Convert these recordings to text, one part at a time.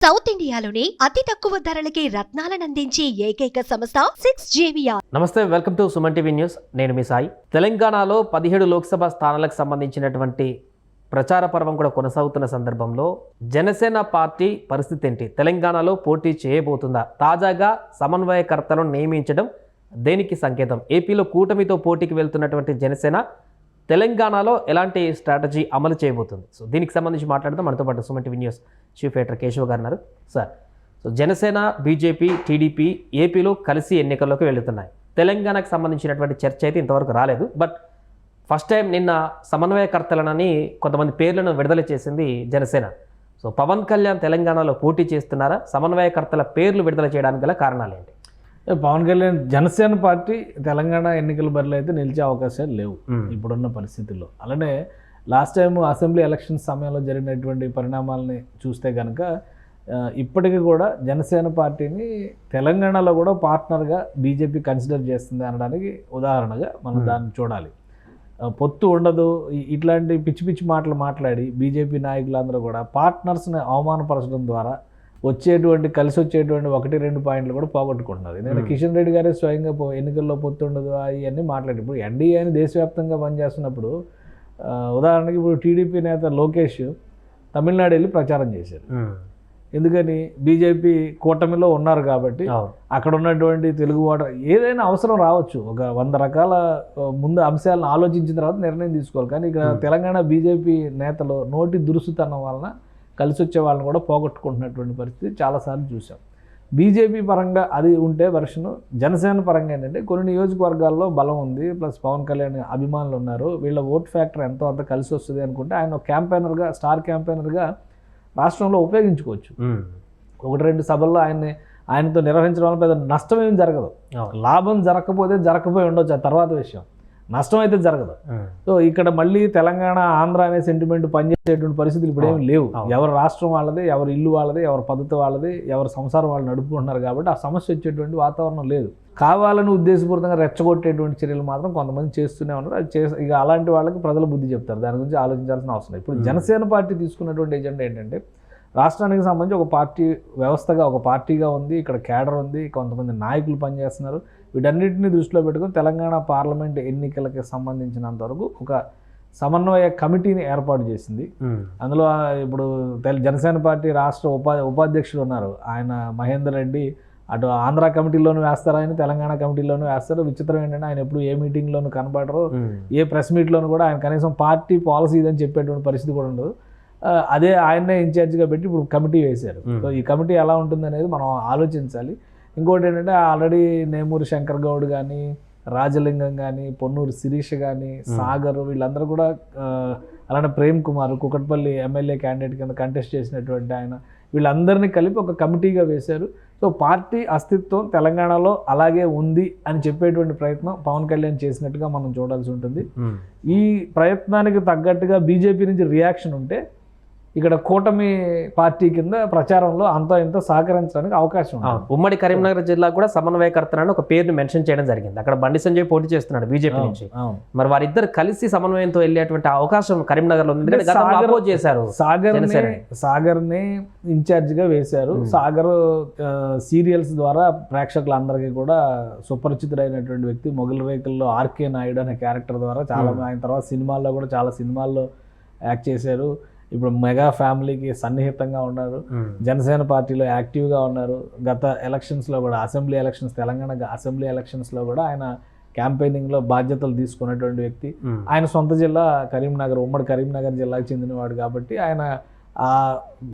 South ఇండియాలోని అతి తక్కువ ధరలకి రత్నాలను అందించే ఏకైక సంస్థ 6JVR. నమస్తే, welcome to Suman TV news. నేను మీ సాయి. తెలంగాణలో 17 లోక్సభ స్థానాలకు సంబంధించినటువంటి ప్రచార పర్వం కూడా కొనసాగుతున్న సందర్భంలో జనసేన పార్టీ పరిస్థితి ఏంటి? తెలంగాణలో పోటీ చేయబోతుందా? తాజాగా సమన్వయకర్తలను నియమించడం దేనికి సంకేతం? ఏపీలో కూటమితో పోటీకి వెళ్తున్నటువంటి జనసేన తెలంగాణలో ఎలాంటి స్ట్రాటజీ అమలు చేయబోతుంది? సో దీనికి సంబంధించి మాట్లాడదాం. మనతో పాటు Suman TV news chief editor Keshav గారు ఉన్నారు. Sir, so Janasena, BJP, TDP ఏపీలో కలిసి ఎన్నికల్లోకి వెళుతున్నాయి. తెలంగాణకు సంబంధించినటువంటి చర్చ అయితే ఇంతవరకు రాలేదు. బట్ ఫస్ట్ టైం నిన్న సమన్వయకర్తలనని కొంతమంది పేర్లను విడుదల చేసింది జనసేన. సో పవన్ కళ్యాణ్ తెలంగాణలో పోటీ చేస్తున్నారా? సమన్వయకర్తల పేర్లు విడుదల చేయడానికి గల కారణాలు ఏంటి? పవన్ కళ్యాణ్ జనసేన పార్టీ తెలంగాణ ఎన్నికల బరిలో అయితే నిలిచే అవకాశాలు లేవు ఇప్పుడున్న పరిస్థితుల్లో. అలానే లాస్ట్ టైం అసెంబ్లీ ఎలక్షన్స్ సమయంలో జరిగినటువంటి పరిణామాలని చూస్తే కనుక ఇప్పటికీ కూడా జనసేన పార్టీని తెలంగాణలో కూడా పార్ట్నర్గా బీజేపీ కన్సిడర్ చేస్తుంది అనడానికి ఉదాహరణగా మనం దాన్ని చూడాలి. పొత్తు ఉండదు, ఇట్లాంటి పిచ్చి పిచ్చి మాటలు మాట్లాడి బీజేపీ నాయకులందరూ కూడా పార్ట్నర్స్ని అవమానపరచడం ద్వారా కలిసి వచ్చేటువంటి 1-2 పాయింట్లు కూడా పోగొట్టుకుంటున్నారు. ఎందుకంటే కిషన్ రెడ్డి గారే స్వయంగా ఎన్నికల్లో పొత్తు ఉండదు అవన్నీ మాట్లాడి ఇప్పుడు ఎన్డీఏ అని దేశవ్యాప్తంగా పనిచేస్తున్నప్పుడు ఉదాహరణకి ఇప్పుడు టీడీపీ నేత లోకేష్ తమిళనాడు వెళ్ళి ప్రచారం చేశారు. ఎందుకని? బీజేపీ కూటమిలో ఉన్నారు కాబట్టి అక్కడ ఉన్నటువంటి తెలుగు ఓటర్ ఏదైనా అవసరం రావచ్చు, ఒక 100 రకాల ముందు అంశాలను ఆలోచించిన తర్వాత నిర్ణయం తీసుకోవాలి. కానీ ఇక్కడ తెలంగాణ బీజేపీ నేతలు నోటి దురుసుతనం వలన కలిసి వచ్చే వాళ్ళని కూడా పోగొట్టుకుంటున్నటువంటి పరిస్థితి చాలాసార్లు చూసాం. బీజేపీ పరంగా అది ఉంటే వెర్షను, జనసేన పరంగా ఏంటంటే కొన్ని నియోజకవర్గాల్లో బలం ఉంది, ప్లస్ పవన్ కళ్యాణ్ అభిమానులు ఉన్నారు, వీళ్ళ ఓట్ ఫ్యాక్టర్ ఎంతో అంత కలిసి వస్తుంది అనుకుంటే ఆయన క్యాంపెయినర్గా, స్టార్ క్యాంపెయినర్గా రాష్ట్రంలో ఉపయోగించుకోవచ్చు. 1-2 సభల్లో ఆయనతో నిర్వహించడం వల్ల పెద్ద నష్టం ఏం జరగదు. లాభం జరగకపోయి ఉండొచ్చు, ఆ తర్వాత విషయం. నష్టం అయితే జరగదు. సో ఇక్కడ మళ్ళీ తెలంగాణ, ఆంధ్ర అనే సెంటిమెంట్ పనిచేసేటువంటి పరిస్థితులు ఇప్పుడు ఏమి లేవు. ఎవరి రాష్ట్రం వాళ్ళది, ఎవరి ఇల్లు వాళ్ళది, ఎవరి పద్ధతి వాళ్ళది, ఎవరి సంసారం వాళ్ళు నడుపుకుంటున్నారు కాబట్టి ఆ సమస్య వచ్చేటువంటి వాతావరణం లేదు. కావాలని ఉద్దేశపూర్వకంగా రెచ్చగొట్టేటువంటి చర్యలు మాత్రం కొంతమంది చేస్తూనే ఉన్నారు. అది ఇక అలాంటి వాళ్ళకి ప్రజలు బుద్ధి చెప్తారు, దాని గురించి ఆలోచించాల్సిన అవసరం లేదు. ఇప్పుడు జనసేన పార్టీ తీసుకున్నటువంటి ఎజెండా ఏంటంటే రాష్ట్రానికి సంబంధించి ఒక పార్టీ వ్యవస్థగా, ఒక పార్టీగా ఉంది, ఇక్కడ కేడర్ ఉంది, కొంతమంది నాయకులు పనిచేస్తున్నారు. వీటన్నిటిని దృష్టిలో పెట్టుకుని తెలంగాణ పార్లమెంట్ ఎన్నికలకి సంబంధించినంత వరకు ఒక సమన్వయ కమిటీని ఏర్పాటు చేసింది. అందులో ఇప్పుడు జనసేన పార్టీ రాష్ట్ర ఉపాధ్యక్షులు ఉన్నారు, ఆయన మహేందర్ రెడ్డి. అటు ఆంధ్ర కమిటీలోనూ వేస్తారు, ఆయన తెలంగాణ కమిటీలోనూ వేస్తారు. విచిత్రం ఏంటంటే ఆయన ఎప్పుడు ఏ మీటింగ్లోనూ కనపడరు, ఏ ప్రెస్ మీట్లోనూ కూడా ఆయన కనీసం పార్టీ పాలసీ ఇదని చెప్పేటువంటి పరిస్థితి కూడా ఉండదు. అదే ఆయన్నే ఇన్ఛార్జిగా పెట్టి ఇప్పుడు కమిటీ వేశారు. సో ఈ కమిటీ ఎలా ఉంటుంది అనేది మనం ఆలోచించాలి. ఇంకోటి ఏంటంటే ఆల్రెడీ నేమూరి శంకర్ గౌడ్ కానీ, రాజలింగం కానీ, పొన్నూరు శిరీష్ కానీ, సాగర్, వీళ్ళందరూ కూడా అలానే ప్రేమ్ కుమార్ కుకట్పల్లి ఎమ్మెల్యే క్యాండిడేట్ కింద కంటెస్ట్ చేసినటువంటి ఆయన, వీళ్ళందరినీ కలిపి ఒక కమిటీగా వేశారు. సో పార్టీ అస్తిత్వం తెలంగాణలో అలాగే ఉంది అని చెప్పేటువంటి ప్రయత్నం పవన్ కళ్యాణ్ చేసినట్టుగా మనం చూడాల్సి ఉంటుంది. ఈ ప్రయత్నానికి తగ్గట్టుగా బీజేపీ నుంచి రియాక్షన్ ఉంటే ఇక్కడ కూటమి పార్టీ కింద ప్రచారంలో అంతో ఎంతో సహకరించడానికి అవకాశం ఉంది. ఉమ్మడి కరీంనగర్ జిల్లా కూడా సమన్వయకర్తలను ఒక పేరుని మెన్షన్ చేయడం జరిగింది. అక్కడ బండి సంజయ్ పోటీ చేస్తున్నాడు బీజేపీ నుంచి. మరి వారిద్దరు కలిసి సమన్వయంతో వెళ్ళేటువంటి అవకాశం కరీంనగర్ లో ఉంది. సాగర్ ని ఇన్ఛార్జ్ గా వేశారు. సాగర్ సీరియల్స్ ద్వారా ప్రేక్షకులందరికీ కూడా సుపరిచితుడైనటువంటి వ్యక్తి. మొగలి రేకుల్లో ఆర్కే నాయుడు అనే క్యారెక్టర్ ద్వారా చాలా, ఆయన తర్వాత సినిమాల్లో కూడా చాలా సినిమాల్లో యాక్ట్ చేశారు. ఇప్పుడు మెగా ఫ్యామిలీకి సన్నిహితంగా ఉన్నారు. జనసేన పార్టీలో యాక్టివ్గా ఉన్నారు. గత ఎలక్షన్స్లో కూడా తెలంగాణ అసెంబ్లీ ఎలక్షన్స్లో కూడా ఆయన క్యాంపెయినింగ్లో బాధ్యతలు తీసుకున్నటువంటి వ్యక్తి. ఆయన సొంత జిల్లా కరీంనగర్, ఉమ్మడి కరీంనగర్ జిల్లాకు చెందినవాడు కాబట్టి ఆయన ఆ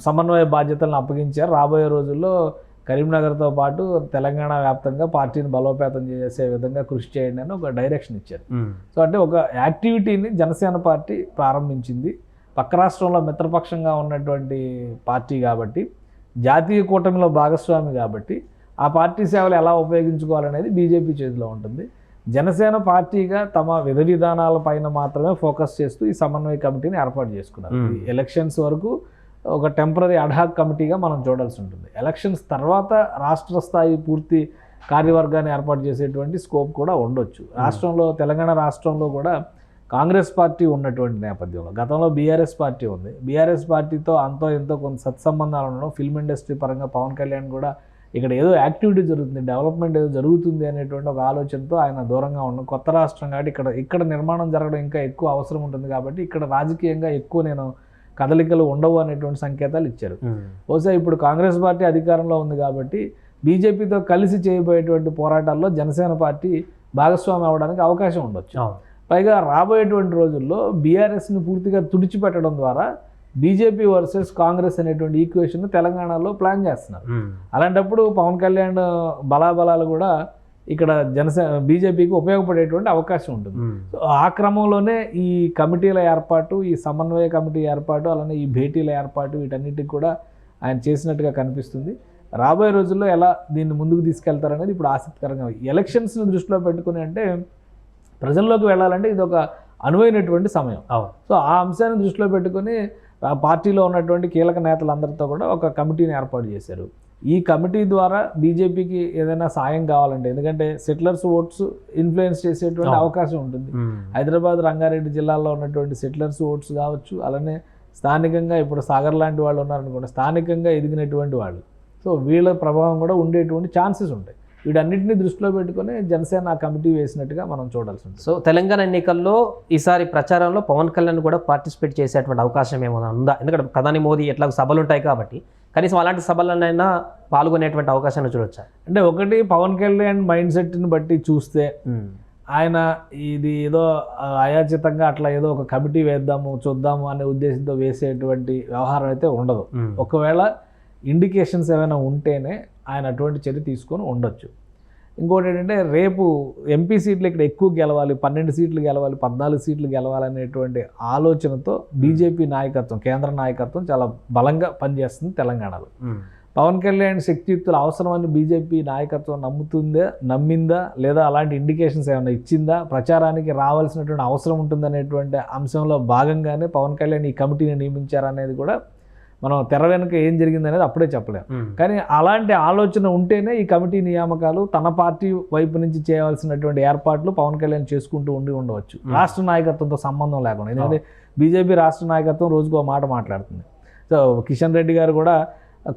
సమన్వయ బాధ్యతలను అప్పగించారు. రాబోయే రోజుల్లో కరీంనగర్తో పాటు తెలంగాణ వ్యాప్తంగా పార్టీని బలోపేతం చేసే విధంగా కృషి చేయండి అని ఒక డైరెక్షన్ ఇచ్చారు. సో అంటే ఒక యాక్టివిటీని జనసేన పార్టీ ప్రారంభించింది. పక్క రాష్ట్రంలో మిత్రపక్షంగా ఉన్నటువంటి పార్టీ కాబట్టి, జాతీయ కూటమిలో భాగస్వామి కాబట్టి ఆ పార్టీ సేవలు ఎలా ఉపయోగించుకోవాలనేది బీజేపీ చేతిలో ఉంటుంది. జనసేన పార్టీగా తమ విధానాల పైన మాత్రమే ఫోకస్ చేస్తూ ఈ సమన్వయ కమిటీని ఏర్పాటు చేసుకున్నారు. ఎలక్షన్స్ వరకు ఒక టెంపరీ అడ్హాక్ కమిటీగా మనం చూడాల్సి ఉంటుంది. ఎలక్షన్స్ తర్వాత రాష్ట్ర స్థాయి పూర్తి కార్యవర్గాన్ని ఏర్పాటు చేసేటువంటి స్కోప్ కూడా ఉండొచ్చు. తెలంగాణ రాష్ట్రంలో కూడా కాంగ్రెస్ పార్టీ ఉన్నటువంటి నేపథ్యంలో గతంలో బీఆర్ఎస్ పార్టీ ఉంది. బీఆర్ఎస్ పార్టీతో అంతో ఎంతో కొంత సత్సంబంధాలు ఉండడం, ఫిల్మ్ ఇండస్ట్రీ పరంగా పవన్ కళ్యాణ్ కూడా ఇక్కడ ఏదో యాక్టివిటీ జరుగుతుంది, డెవలప్మెంట్ ఏదో జరుగుతుంది అనేటువంటి ఒక ఆలోచనతో ఆయన దూరంగా ఉండడం. కొత్త రాష్ట్రం కాబట్టి ఇక్కడ నిర్మాణం జరగడం ఇంకా ఎక్కువ అవసరం ఉంటుంది కాబట్టి ఇక్కడ రాజకీయంగా ఎక్కువ నేను కదలికలు ఉండవు అనేటువంటి సంకేతాలు ఇచ్చారు. బహుశా ఇప్పుడు కాంగ్రెస్ పార్టీ అధికారంలో ఉంది కాబట్టి బీజేపీతో కలిసి చేయబోయేటువంటి పోరాటాల్లో జనసేన పార్టీ భాగస్వామి అవ్వడానికి అవకాశం ఉండొచ్చు. పైగా రాబోయేటువంటి రోజుల్లో బీఆర్ఎస్ని పూర్తిగా తుడిచిపెట్టడం ద్వారా బీజేపీ వర్సెస్ కాంగ్రెస్ అనేటువంటి ఈక్వేషన్ తెలంగాణలో ప్లాన్ చేస్తున్నారు. అలాంటప్పుడు పవన్ కళ్యాణ్ బలాబలాలు కూడా ఇక్కడ బీజేపీకి ఉపయోగపడేటువంటి అవకాశం ఉంటుంది. సో ఆ క్రమంలోనే ఈ కమిటీల ఏర్పాటు, ఈ సమన్వయ కమిటీ ఏర్పాటు, అలానే ఈ భేటీల ఏర్పాటు, వీటన్నిటికి కూడా ఆయన చేసినట్టుగా కనిపిస్తుంది. రాబోయే రోజుల్లో ఎలా దీన్ని ముందుకు తీసుకెళ్తారనేది ఇప్పుడు ఆసక్తికరంగా. ఎలక్షన్స్ని దృష్టిలో పెట్టుకుని అంటే ప్రజల్లోకి వెళ్ళాలంటే ఇది ఒక అనువైనటువంటి సమయం. సో ఆ అంశాన్ని దృష్టిలో పెట్టుకుని ఆ పార్టీలో ఉన్నటువంటి కీలక నేతలందరితో కూడా ఒక కమిటీని ఏర్పాటు చేశారు. ఈ కమిటీ ద్వారా బీజేపీకి ఏదైనా సాయం కావాలంటే, ఎందుకంటే సెటిలర్స్ ఓట్స్ ఇన్ఫ్లుయెన్స్ చేసేటువంటి అవకాశం ఉంటుంది. హైదరాబాద్, రంగారెడ్డి జిల్లాల్లో ఉన్నటువంటి సెటిలర్స్ ఓట్స్ కావచ్చు, అలానే స్థానికంగా ఇప్పుడు సాగర్ లాంటి వాళ్ళు ఉన్నారనుకోండి, స్థానికంగా ఎదిగినటువంటి వాళ్ళు. సో వీళ్ళ ప్రభావం కూడా ఉండేటువంటి ఛాన్సెస్ ఉంటాయి. వీటన్నిటిని దృష్టిలో పెట్టుకుని జనసేన ఆ కమిటీ వేసినట్టుగా మనం చూడాల్సి ఉంటుంది. సో తెలంగాణ ఎన్నికల్లో ఈసారి ప్రచారంలో పవన్ కళ్యాణ్ కూడా పార్టిసిపేట్ చేసేటువంటి అవకాశం ఏమైనా ఉందా? ఎందుకంటే ప్రధాని మోదీ ఎట్లా సభలు ఉంటాయి కాబట్టి కనీసం అలాంటి సభలనైనా పాల్గొనేటువంటి అవకాశాన్ని చూడొచ్చా? అంటే ఒకటి, పవన్ కళ్యాణ్ మైండ్ సెట్ని బట్టి చూస్తే ఆయన ఇది ఏదో అయాచితంగా అట్లా ఏదో ఒక కమిటీ వేద్దాము చూద్దాము అనే ఉద్దేశంతో వేసేటువంటి వ్యవహారం అయితే ఉండదు. ఒకవేళ ఇండికేషన్స్ ఏమైనా ఉంటేనే ఆయన అటువంటి చర్య తీసుకొని ఉండొచ్చు. ఇంకోటి ఏంటంటే, రేపు ఎంపీ సీట్లు ఇక్కడ ఎక్కువ గెలవాలి, 12 సీట్లు గెలవాలి, 14 సీట్లు గెలవాలనేటువంటి ఆలోచనతో బీజేపీ నాయకత్వం, కేంద్ర నాయకత్వం చాలా బలంగా పనిచేస్తుంది తెలంగాణలో. పవన్ కళ్యాణ్ శక్తియుక్తులు అవసరమని బీజేపీ నాయకత్వం నమ్మిందా లేదా అలాంటి ఇండికేషన్స్ ఏమైనా ఇచ్చిందా, ప్రచారానికి రావాల్సినటువంటి అవసరం ఉంటుందనేటువంటి అంశంలో భాగంగానే పవన్ కళ్యాణ్ ఈ కమిటీని నియమించారనేది కూడా మనం తెర వెనుక ఏం జరిగింది అనేది అప్పుడే చెప్పలేము. కానీ అలాంటి ఆలోచన ఉంటేనే ఈ కమిటీ నియామకాలు తన పార్టీ వైపు నుంచి చేయవలసినటువంటి ఏర్పాట్లు పవన్ కళ్యాణ్ చేసుకుంటూ ఉండవచ్చు, రాష్ట్ర నాయకత్వంతో సంబంధం లేకుండా. ఎందుకంటే బీజేపీ రాష్ట్ర నాయకత్వం రోజుకు ఒక మాట మాట్లాడుతుంది. సో కిషన్ రెడ్డి గారు కూడా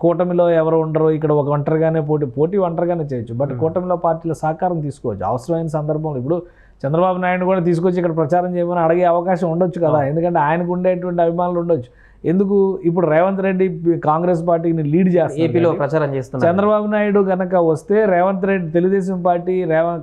కూటమిలో ఎవరు ఉండరు, ఇక్కడ ఒక ఒంటరిగానే పోటీ ఒంటరిగానే చేయొచ్చు, బట్ కూటమిలో పార్టీల సహకారం తీసుకోవచ్చు అవసరమైన సందర్భంలో. ఇప్పుడు చంద్రబాబు నాయుడు కూడా తీసుకొచ్చి ఇక్కడ ప్రచారం చేయమని అడిగే అవకాశం ఉండొచ్చు కదా, ఎందుకంటే ఆయనకు ఉండేటువంటి అభిమానులు ఉండొచ్చు. ఎందుకు ఇప్పుడు రేవంత్ రెడ్డి కాంగ్రెస్ పార్టీని లీడ్ చేస్తారు, ఏపీలో ప్రచారం చేస్తున్నారు. చంద్రబాబు నాయుడు కనుక వస్తే రేవంత్ రెడ్డి, తెలుగుదేశం పార్టీ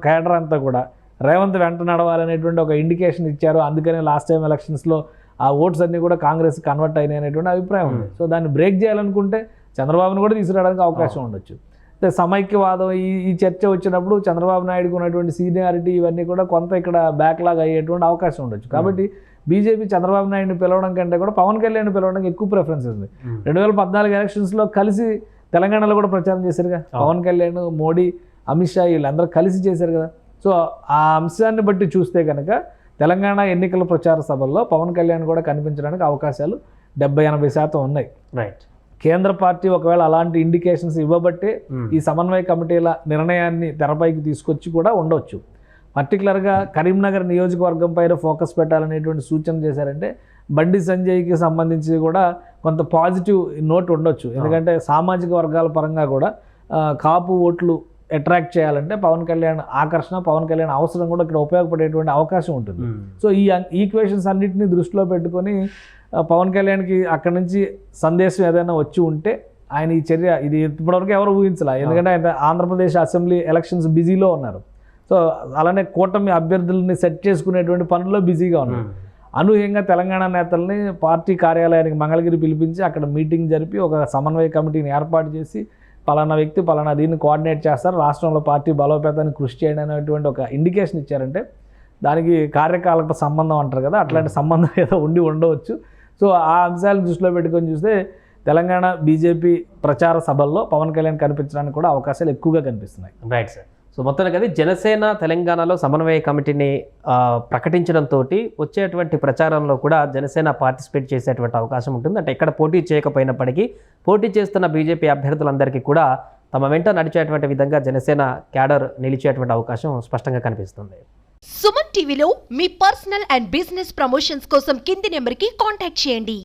కేడర్ అంతా కూడా రేవంత్ వెంట నడవాలనేటువంటి ఒక ఇండికేషన్ ఇచ్చారు. అందుకనే లాస్ట్ టైం ఎలక్షన్స్లో ఆ ఓట్స్ అన్నీ కూడా కాంగ్రెస్ కన్వర్ట్ అయినాయి అనేటువంటి అభిప్రాయం ఉంది. సో దాన్ని బ్రేక్ చేయాలనుకుంటే చంద్రబాబును కూడా తీసుకురావడానికి అవకాశం ఉండొచ్చు. సమైక్యవాదం ఈ చర్చ వచ్చినప్పుడు చంద్రబాబు నాయుడుకు ఉన్నటువంటి సీనియారిటీ ఇవన్నీ కూడా కొంత ఇక్కడ బ్యాక్లాగ్ అయ్యేటువంటి అవకాశం ఉండొచ్చు. కాబట్టి బీజేపీ చంద్రబాబు నాయుడుని పిలవడం కంటే కూడా పవన్ కళ్యాణ్ పిలవడానికి ఎక్కువ ప్రిఫరెన్స్ ఉంది. 2014 ఎలక్షన్స్లో కలిసి తెలంగాణలో కూడా ప్రచారం చేశారుగా, పవన్ కళ్యాణ్, మోడీ, అమిత్ షా వీళ్ళందరూ కలిసి చేశారు కదా. సో ఆ అంశాన్ని బట్టి చూస్తే కనుక తెలంగాణ ఎన్నికల ప్రచార సభల్లో పవన్ కళ్యాణ్ కూడా కనిపించడానికి అవకాశాలు 70-80% ఉన్నాయి. రైట్. కేంద్ర పార్టీ ఒకవేళ అలాంటి ఇండికేషన్స్ ఇవ్వబట్టే ఈ సమన్వయ కమిటీల నిర్ణయాన్ని తెరపైకి తీసుకొచ్చి కూడా ఉండొచ్చు. పర్టికులర్గా కరీంనగర్ నియోజకవర్గం పైన ఫోకస్ పెట్టాలనేటువంటి సూచన చేశారంటే బండి సంజయ్కి సంబంధించి కూడా కొంత పాజిటివ్ నోట్ ఉండొచ్చు. ఎందుకంటే సామాజిక వర్గాల పరంగా కూడా కాపు ఓట్లు అట్రాక్ట్ చేయాలంటే పవన్ కళ్యాణ్ ఆకర్షణ, పవన్ కళ్యాణ్ అవసరం కూడా ఇక్కడ ఉపయోగపడేటువంటి అవకాశం ఉంటుంది. సో ఈ ఈక్వేషన్స్ అన్నింటినీ దృష్టిలో పెట్టుకొని పవన్ కళ్యాణ్కి అక్కడి నుంచి సందేశం ఏదైనా వచ్చి ఉంటే ఆయన ఈ చర్య ఇది ఇప్పటివరకు ఎవరు ఊహించలే. ఎందుకంటే ఆయన ఆంధ్రప్రదేశ్ అసెంబ్లీ ఎలక్షన్స్ బిజీలో ఉన్నారు. సో అలానే కూటమి అభ్యర్థులని సెట్ చేసుకునేటువంటి పనుల్లో బిజీగా ఉన్నారు. అనూహ్యంగా తెలంగాణ నేతల్ని పార్టీ కార్యాలయానికి మంగళగిరి పిలిపించి అక్కడ మీటింగ్ జరిపి ఒక సమన్వయ కమిటీని ఏర్పాటు చేసి పలానా వ్యక్తి పలానా దీన్ని కోఆర్డినేట్ చేస్తారు, రాష్ట్రంలో పార్టీ బలోపేతానికి కృషి చేయడం అనేటువంటి ఒక ఇండికేషన్ ఇచ్చారంటే దానికి కార్యకాలక సంబంధం అంటారు కదా, అట్లాంటి సంబంధం ఏదో ఉండవచ్చు. సో ఆ అంశాలను దృష్టిలో పెట్టుకొని చూస్తే తెలంగాణ బీజేపీ ప్రచార సభల్లో పవన్ కళ్యాణ్ కనిపించడానికి కూడా అవకాశాలు ఎక్కువగా కనిపిస్తున్నాయి. Right sir. సో మొత్తానికి అది జనసేన తెలంగాణలో సమన్వయ కమిటీని ప్రకటించడంతో వచ్చేటువంటి ప్రచారంలో కూడా జనసేన పార్టిసిపేట్ చేసేటువంటి అవకాశం ఉంటుంది. అంటే ఇక్కడ పోటీ చేయకపోయినప్పటికీ పోటీ చేస్తున్న బీజేపీ అభ్యర్థులందరికీ కూడా తమ వెంట నడిచేటువంటి విధంగా జనసేన క్యాడర్ నిలిచేటువంటి అవకాశం స్పష్టంగా కనిపిస్తుంది. సుమన్ టీవీలో మీ పర్సనల్ అండ్ బిజినెస్ ప్రమోషన్స్ కోసం కింది నెంబర్కి కాంటాక్ట్ చేయండి.